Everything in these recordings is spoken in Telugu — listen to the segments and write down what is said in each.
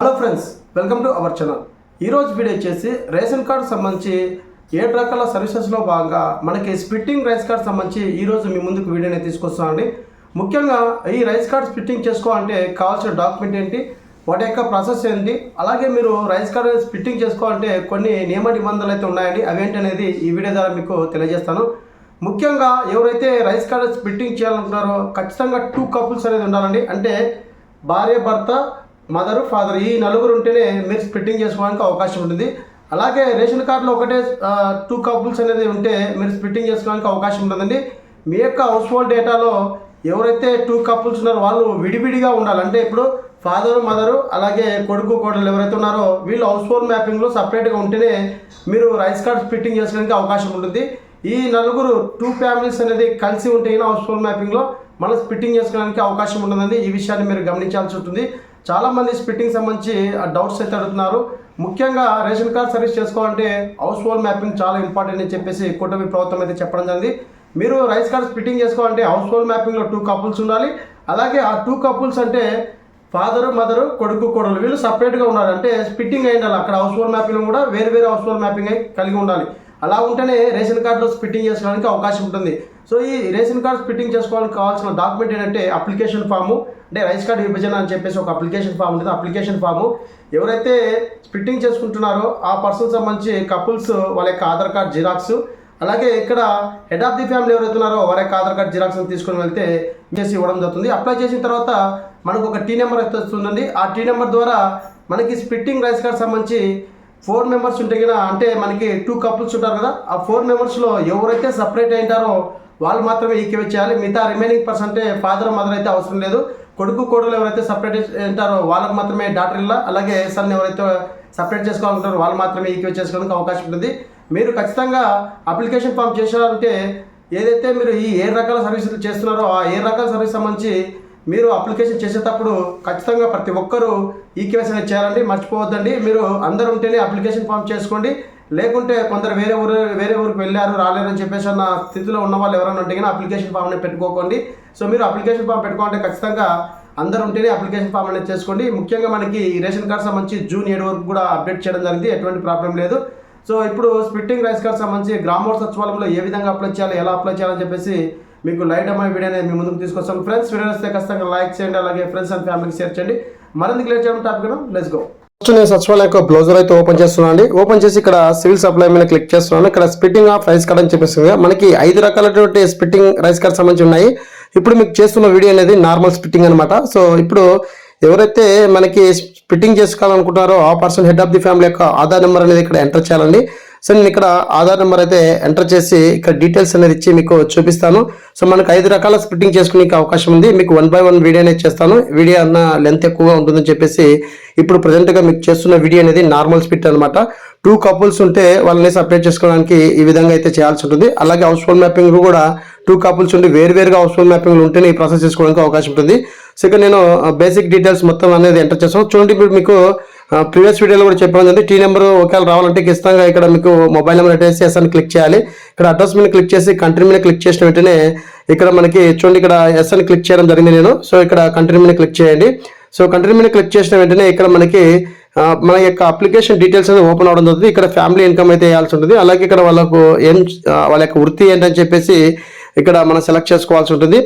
Hello friends, welcome to our channel. ఈరోజు వీడియో వచ్చేసి రేషన్ కార్డు సంబంధించి 7 రకాల సర్వీసెస్లో భాగంగా మనకి స్ప్లిట్టింగ్ రైస్ కార్డ్ సంబంధించి ఈరోజు మీ ముందుకు వీడియోని తీసుకొస్తానండి. ముఖ్యంగా ఈ రైస్ కార్డ్ స్ప్లిట్టింగ్ చేసుకోవాలంటే కావాల్సిన డాక్యుమెంట్ ఏంటి, వాటి యొక్క ప్రాసెస్ ఏంటి, అలాగే మీరు రైస్ కార్డ్ స్ప్లిట్టింగ్ చేసుకోవాలంటే కొన్ని నియమ నిబంధనలు అయితే ఉన్నాయండి. అవేంటి అనేది ఈ వీడియో ద్వారా మీకు తెలియజేస్తాను. ముఖ్యంగా ఎవరైతే రైస్ కార్డ్ స్ప్లిట్టింగ్ చేయాలనుకుంటారో ఖచ్చితంగా 2 కపుల్స్ అనేది ఉండాలండి. అంటే భార్య, భర్త, మదర్, ఫాదర్ ఈ నలుగురు ఉంటేనే మీరు స్ప్లిట్టింగ్ చేసుకోవడానికి అవకాశం ఉంటుంది. అలాగే రేషన్ కార్డులో ఒకటే 2 కపుల్స్ అనేది ఉంటే మీరు స్ప్లిట్టింగ్ చేసుకోవడానికి అవకాశం ఉంటుందండి. మీ యొక్క హౌస్ హోల్డ్ డేటాలో ఎవరైతే 2 కపుల్స్ ఉన్నారో వాళ్ళు విడివిడిగా ఉండాలి. అంటే ఇప్పుడు ఫాదరు, మదరు, అలాగే కొడుకు, కోడలు ఎవరైతే ఉన్నారో వీళ్ళు హౌస్ హోల్డ్ మ్యాపింగ్లో సపరేట్గా ఉంటేనే మీరు రైస్ కార్డ్ స్ప్లిట్టింగ్ చేసుకోవడానికి అవకాశం ఉంటుంది. ఈ నలుగురు 2 ఫ్యామిలీస్ అనేది కలిసి ఉంటే హౌస్ హోల్డ్ మ్యాపింగ్లో మనం స్ప్లిట్టింగ్ చేసుకోవడానికి అవకాశం ఉంటుందండి. ఈ విషయాన్ని మీరు గమనించాల్సి ఉంటుంది. చాలామంది స్ప్లిట్టింగ్ సంబంధించి డౌట్స్ అయితే అడుగుతున్నారు. ముఖ్యంగా రేషన్ కార్డ్ సర్వీస్ చేసుకోవాలంటే హౌస్ హోల్డ్ మ్యాపింగ్ చాలా ఇంపార్టెంట్ అని చెప్పేసి కూటమి ప్రభుత్వం అయితే చెప్పడం జరిగింది. మీరు రైస్ కార్డ్ స్ప్లిట్టింగ్ చేసుకోవాలంటే హౌస్ హోల్డ్ మ్యాపింగ్లో 2 కపుల్స్ ఉండాలి. అలాగే ఆ 2 కపుల్స్ అంటే ఫాదరు, మదరు, కొడుకు, కోడలు వీళ్ళు సపరేట్గా ఉండాలి. అంటే స్ప్లిట్టింగ్ అయి ఉండాలి. అక్కడ హౌస్ హోల్డ్ మ్యాపింగ్ కూడా వేరే హౌస్ హోల్డ్ మ్యాపింగ్ అయి కలిగి ఉండాలి. అలా ఉంటేనే రేషన్ కార్డులో స్ప్లిట్టింగ్ చేసుకోవడానికి అవకాశం ఉంటుంది. సో ఈ రేషన్ కార్డ్ స్ప్లిట్టింగ్ చేసుకోవడానికి కావాల్సిన డాక్యుమెంట్ ఏంటంటే అప్లికేషన్ ఫాము, అంటే రైస్ కార్డ్ విభజన అని చెప్పేసి ఒక అప్లికేషన్ ఫామ్ ఉంటుంది. అప్లికేషన్ ఫాము ఎవరైతే స్ప్లిట్టింగ్ చేసుకుంటున్నారో ఆ పర్సన్ సంబంధించి కపుల్స్ వాళ్ళ యొక్క ఆధార్ కార్డ్ జిరాక్స్, అలాగే ఇక్కడ హెడ్ ఆఫ్ ది ఫ్యామిలీ ఎవరైతే ఉన్నారో వారి యొక్క ఆధార్ కార్డ్ జిరాక్స్ తీసుకొని వెళ్తే చేసి ఇవ్వడం జరుగుతుంది. అప్లై చేసిన తర్వాత మనకు ఒక టీ నెంబర్ అయితే వస్తుందండి. ఆ టీ నెంబర్ ద్వారా మనకి స్ప్లిట్టింగ్ రైస్ కార్డ్ సంబంధించి 4 మెంబర్స్ ఉంటే కదా, అంటే మనకి 2 కపుల్స్ ఉంటారు కదా, ఆ 4 మెంబర్స్లో ఎవరైతే సపరేట్ అయింటారో వాళ్ళు మాత్రమే ఈక్వేట్ చేయాలి. మిగతా రిమైనింగ్ పర్సన్ అంటే ఫాదర్, మదర్ అయితే అవసరం లేదు. కొడుకు, కోడలు ఎవరైతే సపరేట్ ఉంటారో వాళ్ళకి మాత్రమే డాటర్ ఇల్లా, అలాగే సన్ ఎవరైతే సపరేట్ చేసుకోవాలంటారో వాళ్ళు మాత్రమే ఈక్వేట్ చేసుకోవడానికి అవకాశం ఉంటుంది. మీరు ఖచ్చితంగా అప్లికేషన్ ఫామ్ చేశారంటే ఏదైతే మీరు ఈ 7 రకాల సర్వీసులు చేస్తున్నారో ఆ 7 రకాల సర్వీస్ సంబంధించి మీరు అప్లికేషన్ చేసేటప్పుడు ఖచ్చితంగా ప్రతి ఒక్కరూ ఈకేవైసీ అనేది చేయాలండి. మర్చిపోవద్దండి. మీరు అందరూ ఉంటేనే అప్లికేషన్ ఫామ్ చేసుకోండి. లేకుంటే కొందరు వేరే ఊరికి వెళ్ళారు, రాలేరని చెప్పేసి అన్న స్థితిలో ఉన్న వాళ్ళు ఎవరైనా ఉంటే కానీ అప్లికేషన్ ఫామ్ అనేది పెట్టుకోకండి. సో మీరు అప్లికేషన్ ఫామ్ పెట్టుకోవాలంటే ఖచ్చితంగా అందరూ ఉంటేనే అప్లికేషన్ ఫామ్ అనేది చేసుకోండి. ముఖ్యంగా మనకి రేషన్ కార్డ్ సంబంధించి జూన్ 7 వరకు కూడా అప్డేట్ చేయడం జరిగింది. ఎటువంటి ప్రాబ్లం లేదు. సో ఇప్పుడు స్ప్లిట్టింగ్ రైస్ కార్డ్ సంబంధించి గ్రామోత్సవ సచివాలయంలో ఏ విధంగా అప్లై చేయాలి, ఎలా అప్లై చేయాలని చెప్పేసి మీకు లైట్ అమ్మాయి వీడియో అనేది మీ ముందుకు తీసుకొస్తాను. ఫ్రెండ్స్, వీడియో వస్తే ఖచ్చితంగా లైక్ చేయండి, అలాగే ఫ్రెండ్స్ అండ్ ఫ్యామిలీకి షేర్ చేయండి. మరింత క్లియర్ చేయడం టాపిక్, లెట్స్ గో. ఫస్ట్ నేను సచివాలయం యొక్క బ్లౌజర్ అయితే ఓపెన్ చేస్తున్నాను అండి. ఓపెన్ చేసి ఇక్కడ సివిల్ సప్లై మీద క్లిక్ చేస్తున్నాను. ఇక్కడ స్ప్లిట్టింగ్ ఆఫ్ రైస్ కార్డ్ అని చెప్పేసి మనకి 5 రకాలైనటువంటి స్ప్లిట్టింగ్ రైస్ కార్డ్ సంబంధించి ఉన్నాయి. ఇప్పుడు మీకు చేస్తున్న వీడియో అనేది నార్మల్ స్ప్లిట్టింగ్ అనమాట. సో ఇప్పుడు ఎవరైతే మనకి స్ప్లిట్టింగ్ చేసుకోవాలనుకుంటారో ఆ person head of the family యొక్క ఆధార్ నెంబర్ అనేది ఇక్కడ ఎంటర్ చేయాలండి. సో నేను ఇక్కడ ఆధార్ నెంబర్ అయితే ఎంటర్ చేసి ఇక్కడ డీటెయిల్స్ అనేది ఇచ్చి మీకు చూపిస్తాను. సో మనకు 5 రకాల స్ప్లిట్టింగ్ చేసుకునే అవకాశం ఉంది. మీకు 1 by 1 వీడియో అనేది చేస్తాను. వీడియో అన్న లెంత్ ఎక్కువగా ఉంటుందని చెప్పేసి ఇప్పుడు ప్రజెంట్గా మీకు చేస్తున్న వీడియో అనేది నార్మల్ స్ప్లిట్ అనమాట. 2 కపుల్స్ ఉంటే వాళ్ళని సపరేట్ చేసుకోవడానికి ఈ విధంగా అయితే చేయాల్సి ఉంటుంది. అలాగే హౌస్ హోల్డ్ మ్యాపింగ్ కూడా 2 కపుల్స్ ఉండి వేరుగా హౌస్ హోల్డ్ మ్యాపింగ్లు ఉంటేనే ఈ ప్రాసెస్ చేసుకోవడానికి అవకాశం ఉంటుంది. సో ఇక్కడ నేను బేసిక్ డీటెయిల్స్ మొత్తం అనేది ఎంటర్ చేస్తాను. చూడండి, ఇప్పుడు మీకు ప్రీవియస్ వీడియోలో కూడా చెప్పాను. టీ నెంబర్ ఒకవేళ రావాలంటే ఖచ్చితంగా ఇక్కడ మీకు మొబైల్ నెంబర్ అడ్రస్ ఎస్ అని క్లిక్ చేయాలి. ఇక్కడ అడ్రస్ మీద క్లిక్ చేసి కంట్రీ మీద క్లిక్ చేసిన వెంటనే ఇక్కడ మనకి చూడండి ఇక్కడ ఎస్ అని క్లిక్ చేయడం జరిగింది నేను. సో ఇక్కడ కంట్రీ మీద క్లిక్ చేయండి. సో కంట్రీ మీద క్లిక్ చేసిన వెంటనే ఇక్కడ మనకి మన యొక్క అప్లికేషన్ డీటెయిల్స్ అనేది ఓపెన్ అవడం జరుగుతుంది. ఇక్కడ ఫ్యామిలీ ఇన్కమ్ అయితే వేయాల్సి ఉంటుంది. అలాగే ఇక్కడ వాళ్ళ యొక్క వృత్తి ఏంటని చెప్పేసి ఇక్కడ మనం సెలెక్ట్ చేసుకోవాల్సి ఉంటుంది.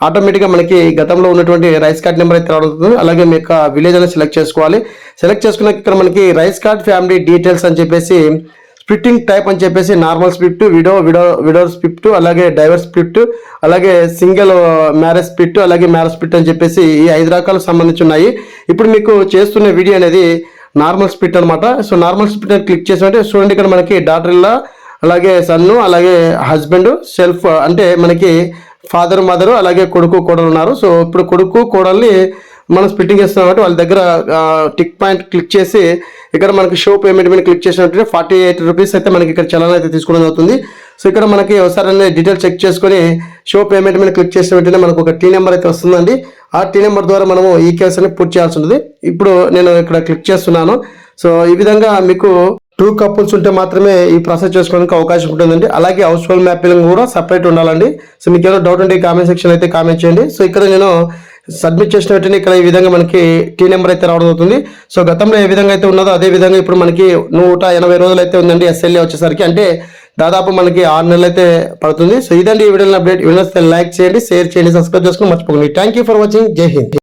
ఆటోమేటిక్గా మనకి గతంలో ఉన్నటువంటి రైస్ కార్డ్ నెంబర్ అయితే రావడం. అలాగే మీ యొక్క విలేజ్ అనేది సెలెక్ట్ చేసుకోవాలి. సెలెక్ట్ చేసుకున్నాక ఇక్కడ మనకి రైస్ కార్డ్ ఫ్యామిలీ డీటెయిల్స్ అని చెప్పేసి స్ప్లిట్టింగ్ టైప్ అని చెప్పేసి నార్మల్ స్ప్లిట్, విడో స్ప్లిట్, అలాగే డైవర్స్ స్ప్లిట్, అలాగే సింగిల్ మ్యారేజ్ స్ప్లిట్, అలాగే మ్యారేజ్ స్ప్లిట్ అని చెప్పేసి ఈ 5 రకాలకు సంబంధించి ఉన్నాయి. ఇప్పుడు మీకు చేస్తున్న వీడియో అనేది నార్మల్ స్ప్లిట్ అనమాట. సో నార్మల్ స్ప్లిట్ అని క్లిక్ చేసినట్టే చూడండి ఇక్కడ మనకి డాటర్ ఇల్లా, అలాగే సన్ను, అలాగే హస్బెండ్, సెల్ఫ్ అంటే మనకి ఫాదర్, మదరు, అలాగే కొడుకు, కోడలు ఉన్నారు. సో ఇప్పుడు కొడుకు, కోడల్ని మనం స్ప్లిట్టింగ్ చేస్తున్నాం కాబట్టి వాళ్ళ దగ్గర టిక్ పాయింట్ క్లిక్ చేసి ఇక్కడ మనకి షో పేమెంట్ మీద క్లిక్ చేసినట్టు 48 రూపీస్ అయితే మనకి ఇక్కడ చలన అయితే తీసుకోవడం అవుతుంది. సో ఇక్కడ మనకి ఒకసారి డీటెయిల్స్ చెక్ చేసుకొని షో పేమెంట్ మీద క్లిక్ చేసిన వెంటనే మనకు ఒక టీ నెంబర్ అయితే వస్తుందండి. ఆ టీ నెంబర్ ద్వారా మనము ఈ కేసు అనేది పూర్తి చేయాల్సి ఉంటుంది. ఇప్పుడు నేను ఇక్కడ క్లిక్ చేస్తున్నాను. సో ఈ విధంగా మీకు 2 కపుల్స్ ఉంటే మాత్రమే ఈ ప్రాసెస్ చేసుకోవడానికి అవకాశం ఉంటుందండి. అలాగే హౌస్ హోల్డ్ మ్యాపింగ్ కూడా సపరేట్ ఉండాలండి. సో మీకు ఏమైనా డౌట్ ఉంటే కామెంట్ సెక్షన్ అయితే కామెంట్ చేయండి. సో ఇక్కడ నేను సబ్మిట్ చేసిన వెంటనే ఇక్కడ ఈ విధంగా మనకి టీ నెంబర్ అయితే రావడం అవుతుంది. సో గతంలో ఏ విధంగా అయితే ఉన్నదో అదే విధంగా ఇప్పుడు మనకి 180 రోజులు అయితే ఉందండి ఎస్ఎల్ఏ వచ్చేసరికి. అంటే దాదాపు మనకి 6 నెలలు అయితే పడుతుంది. సో ఇదండి ఈ వీడియో అప్డేట్. వీడియో లైక్ చేయండి, షేర్ చేయండి, సబ్స్క్రైబ్ చేసుకుని మర్చిపోకండి. Thank you for watching. జై హింద్.